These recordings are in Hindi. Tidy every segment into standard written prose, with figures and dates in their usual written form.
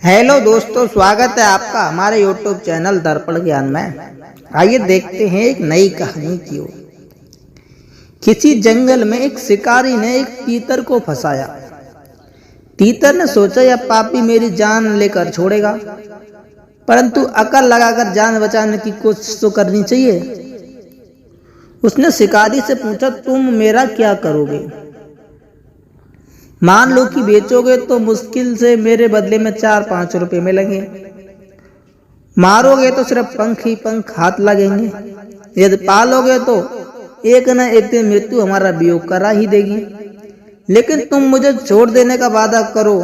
हेलो दोस्तों, स्वागत है आपका हमारे YouTube चैनल दर्पण ज्ञान में। आइए देखते हैं एक नई कहानी की ओर। किसी जंगल में एक शिकारी ने एक तीतर को फंसाया। तीतर ने सोचा यह पापी मेरी जान लेकर छोड़ेगा, परंतु अकल लगाकर जान बचाने की कोशिश तो करनी चाहिए। उसने शिकारी से पूछा, तुम मेरा क्या करोगे? मान लो कि बेचोगे तो मुश्किल से मेरे बदले में 4-5 रुपए मिलेंगे। मारोगे तो सिर्फ पंख ही पंख हाथ लगेंगे। यदि पालोगे तो एक न एक दिन मृत्यु हमारा वियोग करा ही देगी। लेकिन तुम मुझे छोड़ देने का वादा करो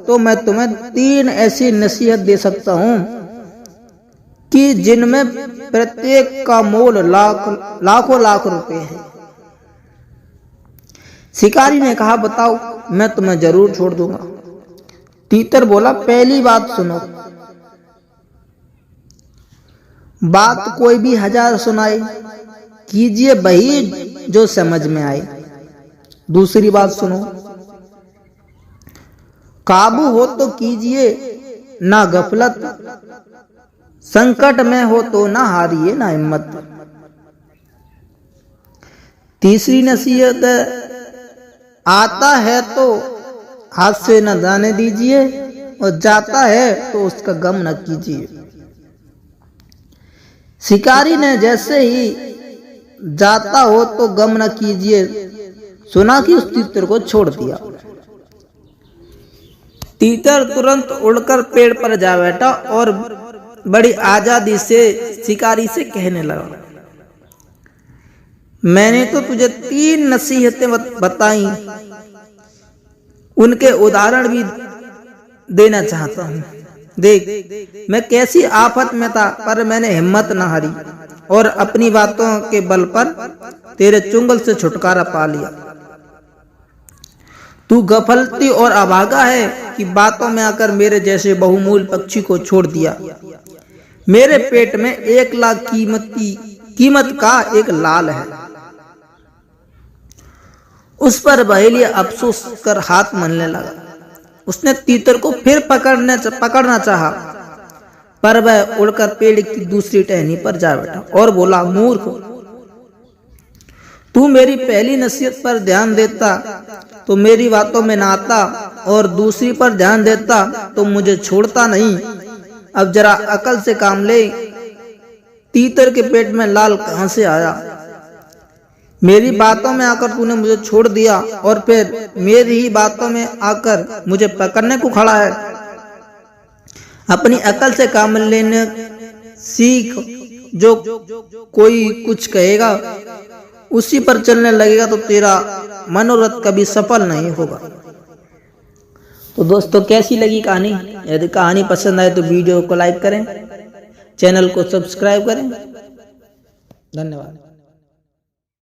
तो मैं तुम्हें 3 ऐसी नसीहत दे सकता हूँ कि जिनमें प्रत्येक का मोल लाखों लाख रुपए है। शिकारी ने कहा, बताओ, मैं तुम्हें जरूर छोड़ दूंगा। तीतर बोला, पहली बात सुनो, बात कोई भी 1000 सुनाए, कीजिए वही जो समझ में आए। दूसरी बात सुनो, काबू हो तो कीजिए ना गफलत, संकट में हो तो ना हारिए ना हिम्मत। तीसरी नसीहत, आता है तो हाथ से न जाने दीजिए और जाता है तो उसका गम न कीजिए। शिकारी ने जैसे ही जाता हो तो गम न कीजिए सुना कि उस तीतर को छोड़ दिया। तीतर तुरंत उड़कर पेड़ पर जा बैठा और बड़ी आजादी से शिकारी से कहने लगा, मैंने तो तुझे 3 नसीहतें बताई, उनके उदाहरण भी देना चाहता हूँ। देख, मैं कैसी आफत में था पर मैंने हिम्मत न हारी और अपनी बातों के बल पर तेरे चुंगल से छुटकारा पा लिया। तू गफलती और अभागा है कि बातों में आकर मेरे जैसे बहुमूल्य पक्षी को छोड़ दिया। मेरे पेट में 1 लाख कीमत का एक लाल है। उस पर बहेलिया अफसोस कर हाथ मलने लगा। उसने तीतर को फिर पकड़ना चाहा, पर वह उड़कर पेड़ की दूसरी टहनी पर जा बैठा और बोला, मूर्ख, तू मेरी पहली नसीहत पर ध्यान देता तो मेरी बातों में ना आता और दूसरी पर ध्यान देता तो मुझे छोड़ता नहीं। अब जरा अकल से काम ले, तीतर के पेट में लाल कहां से आया? मेरी बातों में आकर तूने मुझे छोड़ दिया और फिर मेरी ही बातों में आकर मुझे पकड़ने को खड़ा है। अपनी अकल से काम लेने सीख। जो कोई कुछ कहेगा उसी पर चलने लगेगा तो तेरा मनोरथ कभी सफल नहीं होगा। तो दोस्तों, कैसी लगी कहानी? यदि कहानी पसंद आए तो वीडियो को लाइक करें, चैनल को सब्सक्राइब करें। धन्यवाद।